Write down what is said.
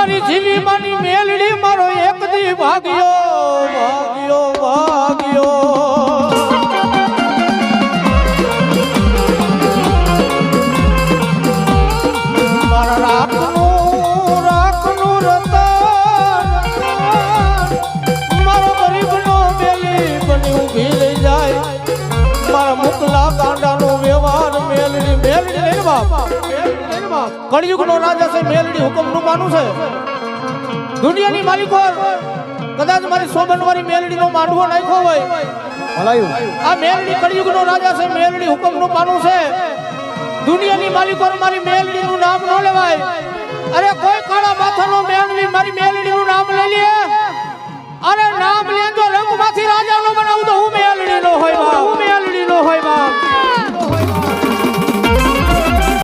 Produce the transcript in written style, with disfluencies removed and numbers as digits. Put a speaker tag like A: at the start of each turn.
A: મારી જીવી માની મેલડી મારો એક દી ભાગ્યો ભાગ્યો ભાગ્યો મારા રાખનું રતન મારો ગરીબનો મેલી બની ઊભી લઈ જાય મારા મુકલા કાંડાનો વ્યવહાર મેલડી મેલડી લઈને બાપ કળિયુગનો રાજા છે મેલડી હુકમનું માનું છે દુનિયાની માલિકો કદાચ મારી સોબનવાળી મેલડીનો માંડવો નાખ્યો હોય આ મેલડી કળિયુગનો રાજા છે મેલડી હુકમનું માનું છે દુનિયાની માલિકો મારી મેલડીનું નામ ન લેવાય અરે કોઈ કાળા માથાનો મેલડી મારી મેલડીનો